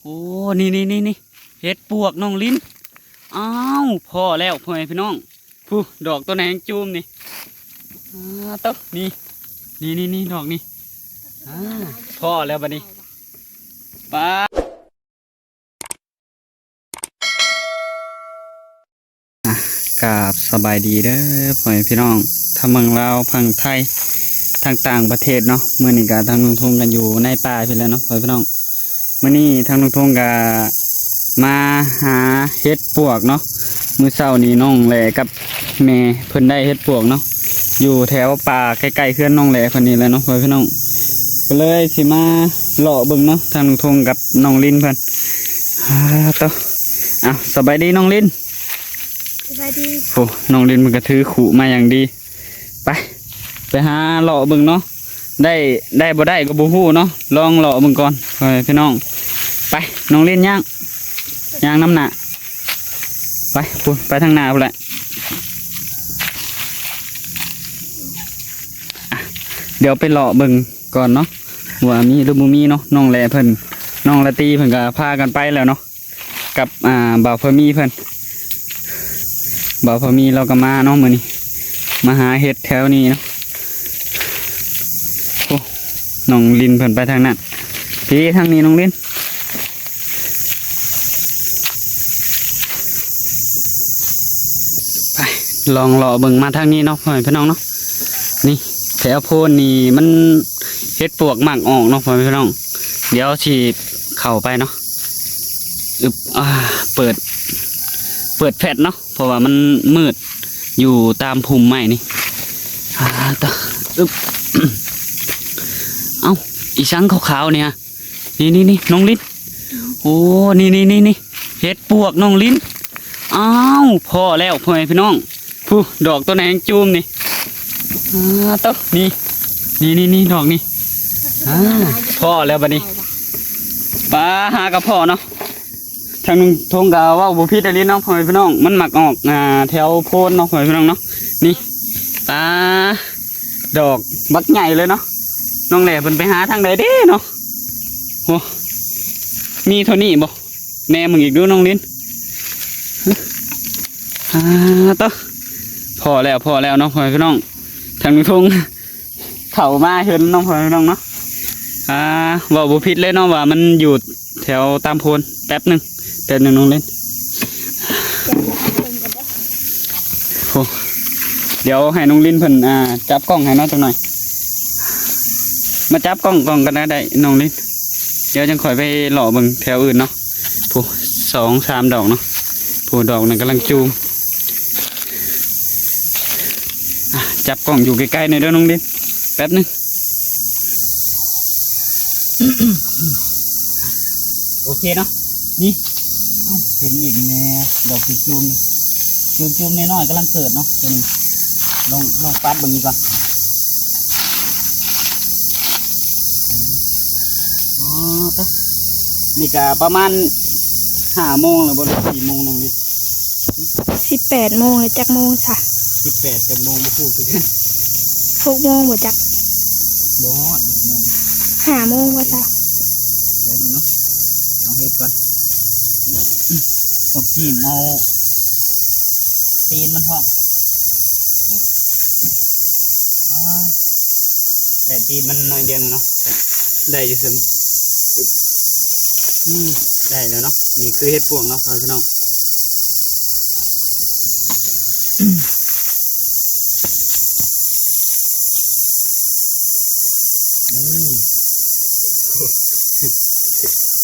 โอ้นี่เห็ดปวกน้องลิ้นอ้าวพอแล้วพ่อแม่พี่น้องผู้ดอกตัวไหนจูมนี่ต๊อกนี่ดอกนี่พอแล้วบัดนี้ป้ากราบสบายดีเด้อพ่อแม่พี่น้องทั้งเมืองลาวพังไทยทางต่างประเทศเนาะเมื่อนี้ก็ทางลุงทงกันอยู่ในป่าพี่แล้วเนาะพ่อแม่พี่น้องเมื่อนี้ทางลุงทงก็มาหาเห็ดปวกเนาะมื้อเช้านี้น้องแหล่กับแม่เพิ่นได้เห็ดปวกเนาะอยู่แถวป่าใกล้ๆเขื่อนน้องแหล่เพิ่นนี่แหละเนาะพ่อแม่พี่น้องก็เลยสิมาเลาะเบิ่งเนาะทางลุงทงกับน้องลิ้นเพิ่นต่อสบายดีน้องลิ้นสบายดีโอ้น้องลิ้นมันก็ถือขู่มาอย่างดีไปหาเลาะเบิ่งเนาะได้บ่ได้ก็บ่ฮู้เนาะลองเลาะเบิ่งก่อนพ่อแม่พี่น้องไปน้องลิ้นย่างน้ำหนักไปทางหน้าพุ่นแหละเดี๋ยวไปเลาะเบิ่งก่อนเนาะว่ามีหรือบ่มีเนาะน้องแลเพิ่นน้องละตีเพิ่นก็พากันไปแล้วเนาะกับบ่าวพมีเพิ่นบ่าวพมีเราก็มาเนาะมื้อนี้มาหาเห็ดแถวนี้เนาะโอ้น้องลินเพิ่นไปทางนั้นพี่ทางนี้น้องลินไปลองเลาะเบิ่งมาทางนี้เนาะพ่อแม่พี่น้องเนาะนี่แถวโพนนี่มันเห็ดปวกมากออกเนาะพ่อแม่พี่น้องเดี๋ยวสิเข้าไปเนาะเปิดแฟลชเนาะเพราะว่ามันมืดอยู่ตามพุ่มไม้นี่เอ้าอีช้างขาวๆเนี่ยนี่น้องลิ้นโอ้นี่เห็ดปวกน้องลิ้นอ้าวพอแล้วพ่อแม่พี่น้องผู้ดอกตัวไหนจูมนี่ต๊อกนี่ดอกนี่พอแล้วบัดนี้ปลาหากระเพาะเนาะทางทงกาว่าบุพิตรลิ้นน้องพ่อแม่พี่น้องมันหมักออกแถวโพนเนาะพ่อแม่พี่น้องเนาะนี่ปลาดอกบักใหญ่เลยเนาะน้องแหล่เพิ่นไปหาทางใดเด้เนาะโอ้มีเท่านี้บ่แม่มึงอีกดูน้องลิ้นต่อพอแล้วน้องพ่อแม่พี่น้องทางทงเข้ามาเห็นน้องพ่อแม่พี่น้องเนาะว่าบุพิตรเลยเนาะว่ามันอยู่แถวตามโพนแป๊บหนึ่งน้องเล่นโอ้เดี๋ยวให้น้องลิ้นเพิ่นจับกล้องให้น้องจังหน่อยมาจับกล้องกันได้น้องลิ้นเดี๋ยวจังข่อยไปหล่อเบิ่งแถวอื่นเนาะผู้2-3 ดอกเนาะผู้ดอกนั่นกำลังจูมจับกล้องอยู่ใกล้ๆในเด้อน้องลิ้นแป๊บนึงโอเคเนาะนี่เห็นอีกนี่แน่ดอกจูมนี่จูมน้อยๆกำลังเกิดเนาะตัวนี้ลองปัดเบิ่งนี้ก่อนก็นี่ก็ประมาณ5 โมงหรือบ่4 โมงน้องดิ18 โมงเลยจักโมงค่ะ18 จักโมงบ่พูดคือกัน6 โมงบ่จักบ่6 โมง5 โมงว่าจ้ะเดี๋ยวเนาะเอาเฮ็ดก่อนต้องจิ้มเอาตีนมันพร้อมได้ตีนมันหน่อยเดียวเนาะได้อยู่ซึมได้แล้วเนาะนี่คือเห็ดปวกเนาะพี่น้อง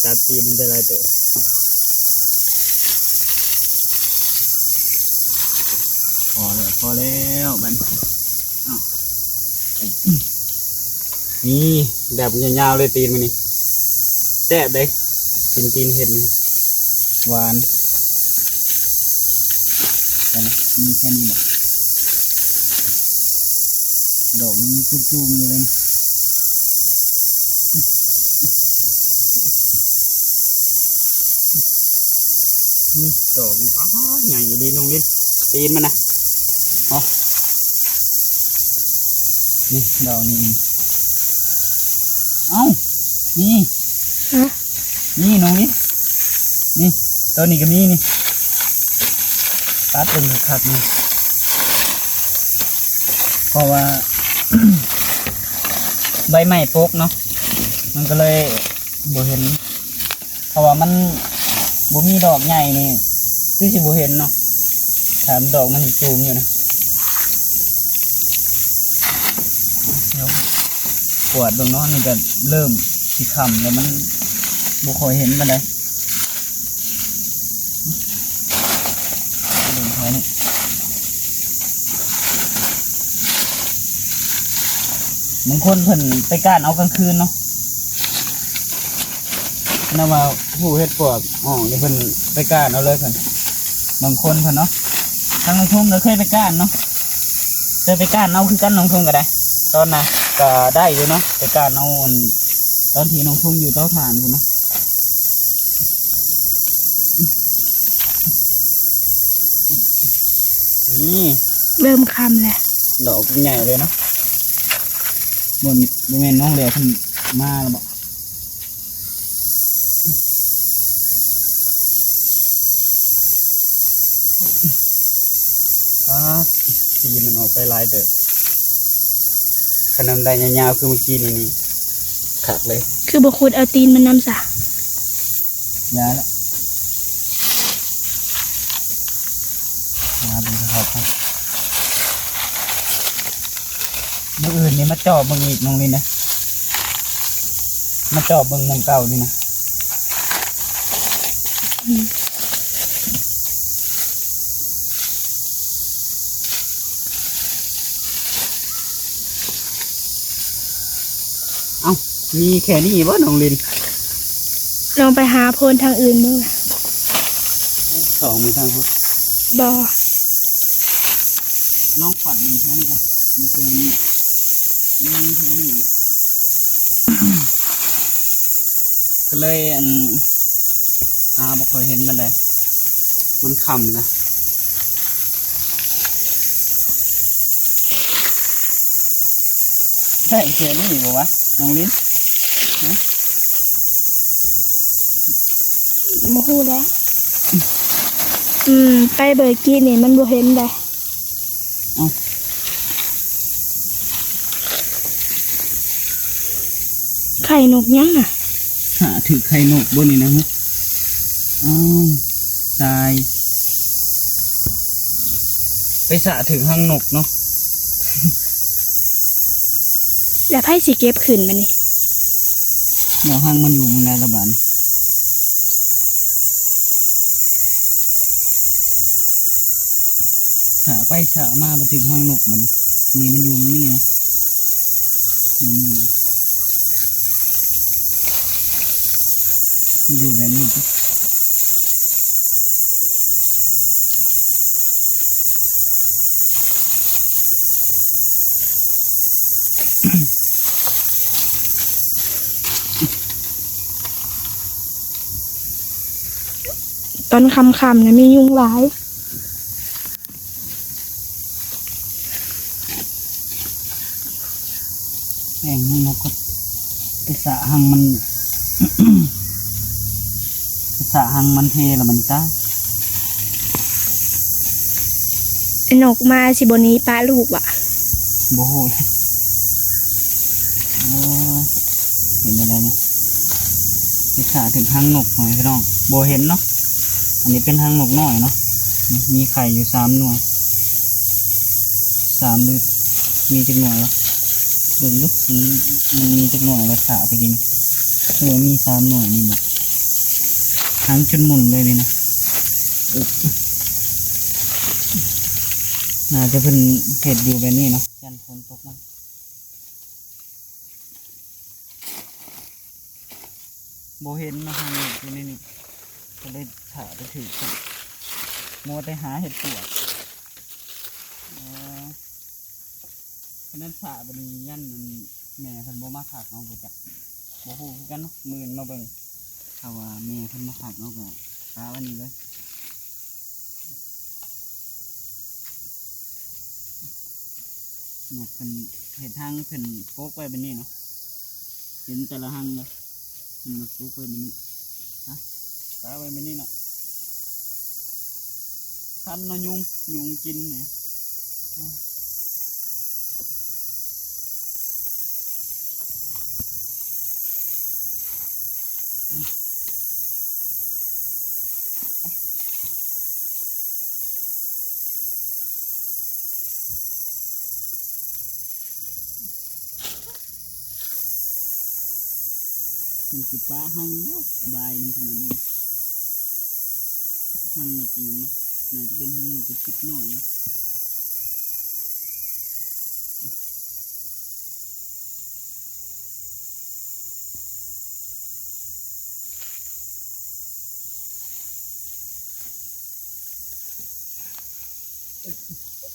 ตัดตีนมันได้ไรเต๋อพอแล้วมันนี่แบบยาวๆเลยตีนมันนี่แซ่บเลยตีนเห็ดนี่หวานมีแค่นี้แหละดอกนี้จุ่มๆอยู่เลยนี่ดอกนี่ใหญ่ดีน้องลิ้นตีนมันนะนี่ดอกนี้เอ้านี่ นี่น้องนี่นี่ตัวนี้ก็มีนี่ตัดเป็นคักๆนี่เพราะว่า ใบไม้ปกเนาะมันก็เลยบ่เห็นเพราะว่ามันบ่มีดอกใหญ่นี่คือสิบ่เห็นเนาะถามดอกมันสูงอยู่นะเดี๋ยวปวดตรงน้อนี่ก็เริ่มสิค่ำแล้วมันบ่ค่อยเห็นปานใดเริ่มแค่นี้บางคนเพิ่นไปก้านเอากลางคืนเนาะน่าว่าผู้เฮ็ดปวกนี่เพิ่นไปก้านเอาเลยเพิ่นบางคนเพิ่นเนาะทางน้องทุ่งก็เคยไปก้านเนาะเคยไปก้านเอาคือกันน้องทุ่งก็ได้ตอนน่ะก็ได้อยู่เนาะไปก้านเอาตอนที่น้องทุ่งอยู่เตาถ่านพุ่นเนาะนี่ เริ่มคำแล้ว ดอกใหญ่เลยเนาะบนแม่นน้องเดียวเพิ่นมาแล้วบ่ตีมันออกไปหลายเด้อขนมได้ยาวๆคือเมื่อกี้นี่ขักเลย คือบคุดเอาตีนมันนำซะ ยาละมาดูครับเมื่ออื่นนี่มาจอบเบิ่งอีกน้องนี่นะมาจอบเบิ่งมองเก่านี่นะเอ้ามีแค่นี้บ่น้องลิน ลองไปหาโพนทางอื่นบ้างนะ สองมือทางพุทธ บอ ลองฝันมีแค่นี้ก่อนมีแค่นี้มีแค่นี้ก็เลยหาบ่ค่อยเห็นมันเลยมันค่ำนะใช่แค่นี้บ่วะน้องลิ้นนะ โมหูแล้ว ไปเบอร์กี้นี่มันบ่เห็นได้ เอ้า ไข่นกยังอ่ะ หาถือไข่นกบนนี่นะฮะอ้าวตายไปสะถึงห้างนกเนาะ แล้วไพ่สีเก็บขึ้นมันนี่ หมอห้างมันอยู่เมืองใดละบาดสะไปสะมาไปถึงห้างนกมันนี่มันอยู่เมืองนี้เนาะนี่นะมันอยู่แบบนี้จ้ะตอนคำๆนะมียุงหลาย แม่งห้างนกก็ไปสะห้างมัน ไปสะห้างมันเทแล้วมันจ้า นกมาสิบนี้ป้าลูกว่ะ โบโหเลยโอ้ยเห็นอะไรเนี่ยไปสะถึงห้างนกหน่อยพี่น้องโบเห็นเนาะอันนี้เป็นห้างนกน้อยเนาะนี่มีไข่อยู่3 หน่วย3หรือมีจักหน่วยวะเบิ่งลูกมันมีจักหน่วยว่าสะไปกินมี3 หน่วยนี่บอกหางจนหมุนเลยนี่นะอึ๊บน่าจะเป็นเห็ดอยู่แบบนี้เนาะยันฝนตกมาโบเห็นมาทางนี้อยู่ในนี่ก็เลยถ่าไปถือกันมัวแต่หาเห็ดปวกเพราะนั้นถ่าบันยันแม่เพิ่นบ่มาขักเอาบ่จักบ่ฮู้คือกันเนาะมื้อนี้มาเบิ่งถ้าว่าแม่เพิ่นมาขักเอาก็ตาวันนี้เลยนกเพิ่นเห็ดทางเพิ่นโปกไว้แบบนี้เนาะเห็นแต่ละหังเลยเพิ่นมาโปกไว้แบบนี้ ตาไว้ไม่นี่น่ะคันเนาะยุงกินเนี่ยเป็นกีป้าหังบายมันขนาดนี้หังนกอย่างนี้น่าจะเป็นหังนกกระชิบหน่อยนะ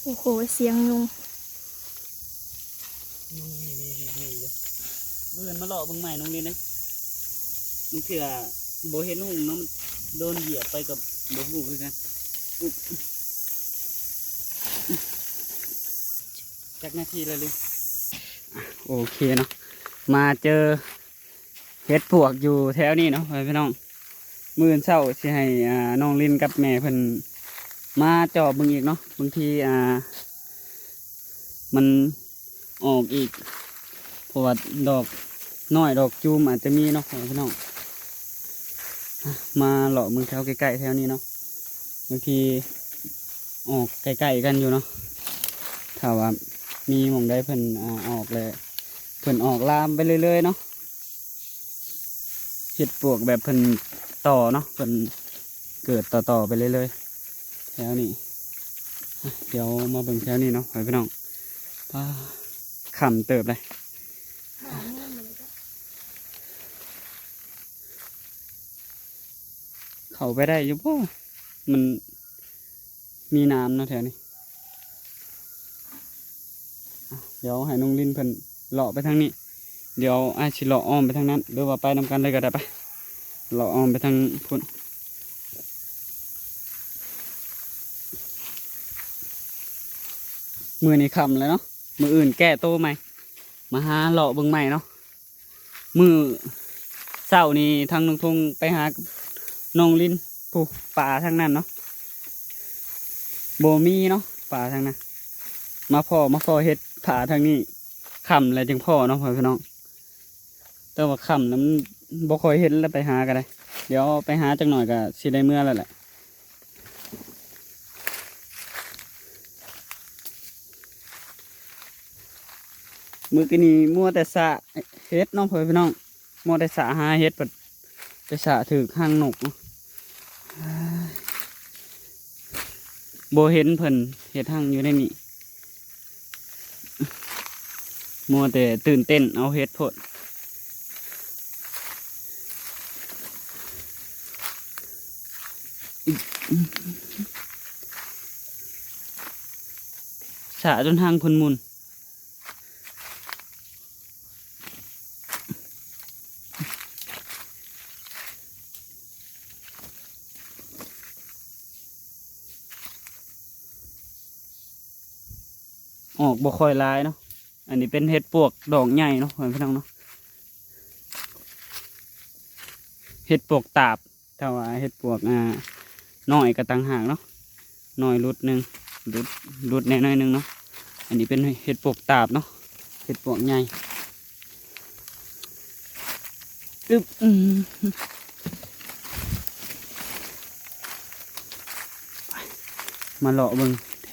โอ้โหเสียงยุงวีเลยเบื่อมาหลอกเบิ่งใหม่น้องเรียนนะมันเถื่อโบเห็นหุ่งเนาะมันโดนเหยียบไปกับโบหูคือกันจากนาทีเลยโอเคเนาะมาเจอเห็ดปวกอยู่แถวนี้เนาะพี่น้องมื้อเช้าสิให้น้องลินกับแม่เพิ่นมาเจาะเบิ่งอีกเนาะบางทีมันออกอีกเพราะว่าดอกน้อยดอกจูมอาจจะมีเนาะพี่น้องมาเลาะเมืองแถวใกล้ๆแถวนี้เนาะบางทีออกใกล้ๆกันอยู่เนาะถ้าว่ามีหม่องได้เพิ่นออกเลยเพิ่นออกลามไปเรื่อยๆเนาะเห็ดปวกแบบเพิ่นต่อเนาะเพิ่นเกิดต่อไปเรื่อยๆแถวนี้เดี๋ยวมาเบิ่งแถวนี้เนาะพี่น้องขำเติบเลยเขาไปได้อยู่ป่ะมันมีน้ำนะแถวนี้เดี๋ยวให้น้องลินเพิ่นเลาะไปทางนี้เดี๋ยวไอ้ชิเลาะอ้อมไปทางนั้นหรือว่าไปนำกันเลยก็ได้ไปเลาะอ้อมไปทางพุ่นมือนี้คำเลยเนาะมืออื่นแก้โตใหม่มาหาเลาะเบิ่งใหม่เนาะมือเศร้านี่ทางน้องทงไปหาน้องลินผู้ป่าทางนั้นเนาะโบมีเนาะป่าทางนั้นมาพ่อเฮ็ดผาทางนี้คำอะไรจึงพ่อเนาะพี่น้องแต่ว่าคำนั้นบ่ค่อยเห็นแล้วไปหากันเลยเดี๋ยวไปหาจังหน่อยก็สิได้เมื่อแล้วแหละมือกินีมัวแต่สะเฮ็ดน้องพี่น้องมัวแต่สะหาเฮ็ดไปสะถือห้างนกโบเห็นเพิ่นเฮ็ดห้างอยู่ในนี้มัวแต่ตื่นเต้นเอาเฮ็ดโพดสะจนห้างเพิ่นมุนออกบ่ค่อยร้ายเนาะอันนี้เป็นเห็ดปวกดอกใหญ่เนาะพี่น้องเนาะเห็ดปวกตาบถ้าว่าเห็ดปวกน้อยกระตังหากเนาะน้อยรุดหนึ่งรุดแน่น้อยหนึ่งเนาะอันนี้เป็นเห็ดปวกตาบเนาะเห็ดปวกใหญ่ตึ๊บมาเลาะเบิ่งแถ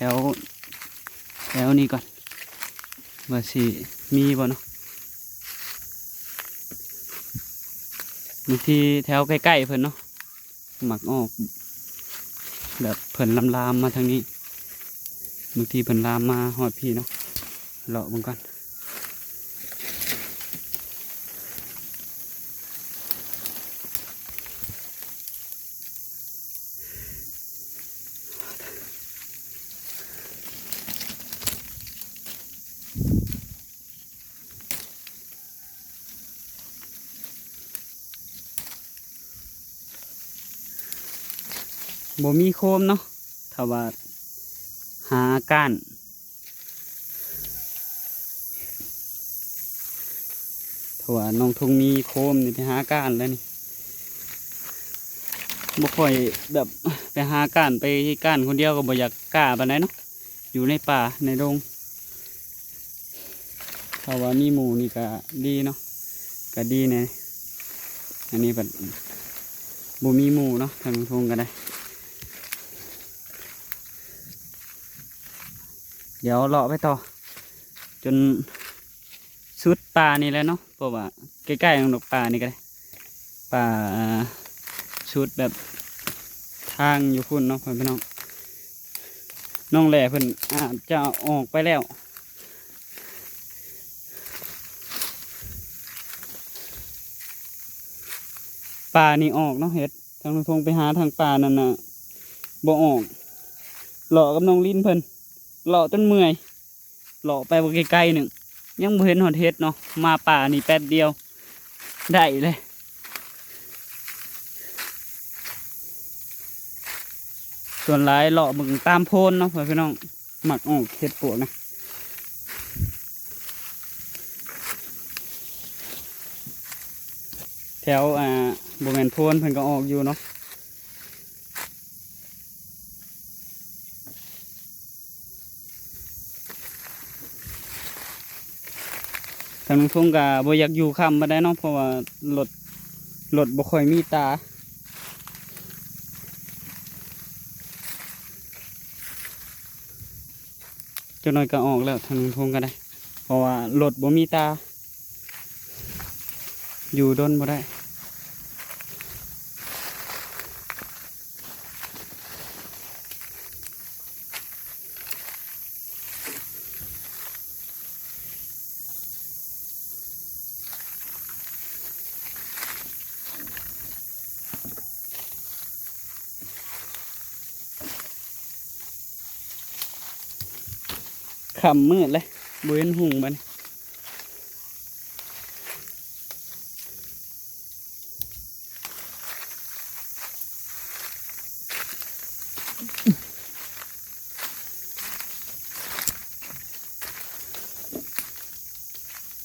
วนี้ก่อนว่าสิมีบ่เนาะบางทีแถวใกล้ๆเพิ่นเนาะหมักออกแบบเพิ่นลามมาทางนี้บางทีเพิ่นลามมาหอดพี่เนาะเลาะเบิ่งก่อนบ่มีโคมเนาะถ้าว่าหาก้านถ้าว่าน้องทงมีโคมนี่ไปหาก้านแล้วนี่ บ่ค่อยแบบไปหาก้านไปก้านคนเดียวก็บ่อยากกล้าปานใดเนาะอยู่ในป่าในดงเพราะว่ามีหมู่นี่ก็ดีเนาะก็ดีแน่อันนี้แบบบ่มีหมู่เนาะทางทงก็ได้เดี๋ยวเลาะไปต่อจนสุดป่านี่แหล้วเนาะเพราะว่าใกล้ๆของดอกป่านี่ก็ได้ป่าชุดแบบทางอยู่พุ่นเนาะเพื่อนพี่น้องน้องแหล่เพิ่นอาจจะออกไปแล้วป่านี่ออกเนาะเฮ็ดทางทงไปหาทางป่านั่นน่ะบ่ออกเลาะกับน้องลิ้นเพิ่นเลาะจนเมื่อยเลาะไปบ่ไกลๆหนึ่งยังบ่เห็นหอดเฮ็ดเนาะมาป่านี่แป๊บเดียวได้เลยส่วนหลายเลาะมึงตามโพนเนาะเพื่อนพี่น้องหมักออกเฮ็ดปวกนะแถวบ่แม่นโพนเพิ่นก็ออกอยู่เนาะทางทุ่งก็บ่อยากอยู่ค่ำบ่ได้เนาะเพราะว่ารถบ่ค่อยมีตาจักหน่อยก็ออกแล้วทางทุ่งก็ได้เพราะว่ารถบ่มีตาอยู่ดนบ่ได้ค่ำมืดเลยบ่เห็นหุ่งบัดนี้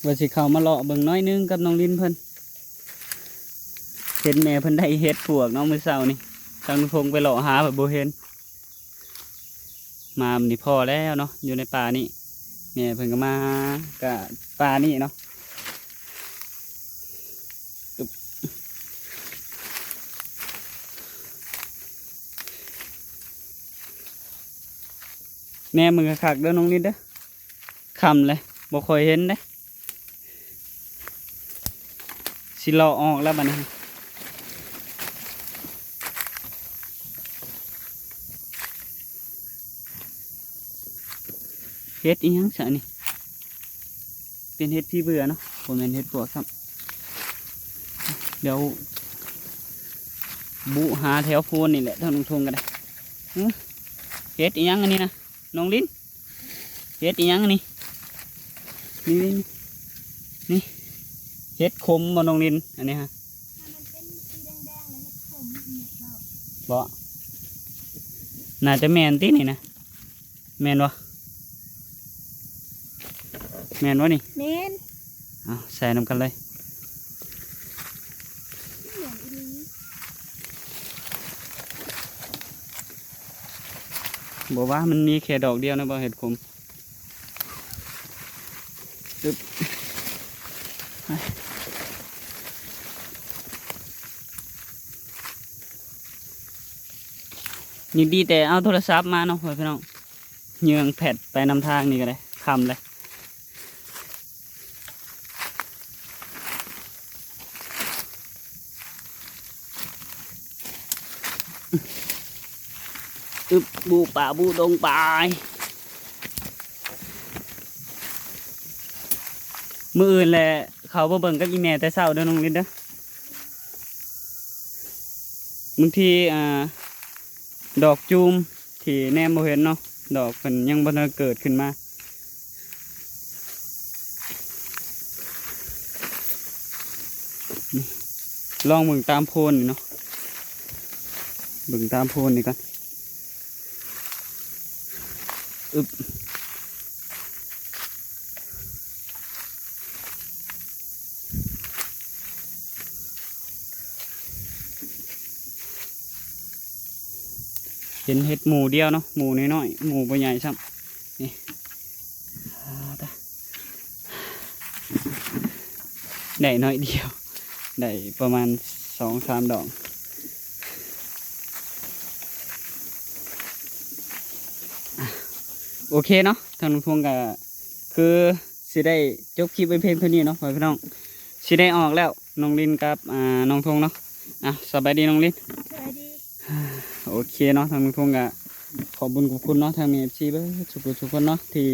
ว่าสิเข้ามาเลาะเบิ่งน้อยนึงกับน้องลิ้นเพิ่นเห็นแม่เพิ่นได้เฮ็ดปวกเนาะมื้อเช้านี่ทางพงไปเลาะหาแบบบ่เห็นมามันนี่พอแล้วเนาะอยู่ในป่านี่แม่เพิ่นก็มากับป่านี่เนาะอึ๊บแม่มึงก็คักเด้อน้องลิ้นเด้อค่ำเลยบ่ค่อยเห็นเด้สิเลาะออกแล้วบัดนี้เฮ็ดอีหยังซะนี่เป็นเฮ็ดพี่เบื่อเนาะบ่แม่นเฮ็ดปวกครับเดี๋ยวบุหาแถวโพนนี่แหละทางทุ่งก็ได้เฮ็ดอีหยังอันนี้นะน้องลิ้นเฮ็ดอีหยังอันนี้นี่นี่เฮ็ดคมบ่น้องลิ้นอันนี้ฮะมันเป็นสีแดงๆเลยเฮ็ดขมเนี่ยเบา บ่น่าจะแม่นตินี่นะแม่นวะแม่นวะนี่ เน้น เอาใส่น้ำกันเลย เหมือนอีนี้ บอกว่ามันมีแค่ดอกเดียวนะบ่เห็ดขมตึ๊บนี่ดีแต่เอาโทรศัพท์มาเนาะพี่น้องเยืองแผดไปนำทางนี่ก็ได้คำเลยอึบบูป่าบูดงป่ายมืออื่นแหละเขาบ่เบิ่งกับอีแม่แต่เช้าเด้อน้องลินเด้อบางทีดอกจูมที่แนมบ่เห็นเนาะดอกมันยังบ่ทันเกิดขึ้นมาลองเบิ่งตามโพนนี่เนาะเบิ่งตามโพนนี่กันอึบ เห็นเห็ดหมูเดียวเนาะหมูน้อยๆหมูใบใหญ่ซ้ำนี่ได้น้อยเดียวได้ประมาณ2-3 ดอกโอเคเนาะทางลุงทงก็คือสิได้จบคลิปไว้เพียงเท่านี้เนาะพี่น้องสิได้ออกแล้วน้องลินกับน้องทงเนาะสบายดีน้องลิน สวัสดี โอเคเนาะทางลุงทงก็ขอบคุญขอบคุณเนาะทางมีFCเบ้อทุกคนเนาะที่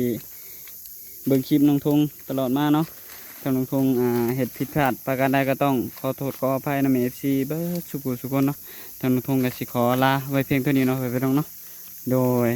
เบิ่งคลิปน้องทงตลอดมาเนาะทางลุงทงเฮ็ดผิดพลาดประการใดก็ต้องขอโทษขออภัยนะมีFCเบ้อทุกคนเนาะทางลุงทงก็สิขอลาไว้เพียงเท่านี้เนาะพี่น้องเนาะโดย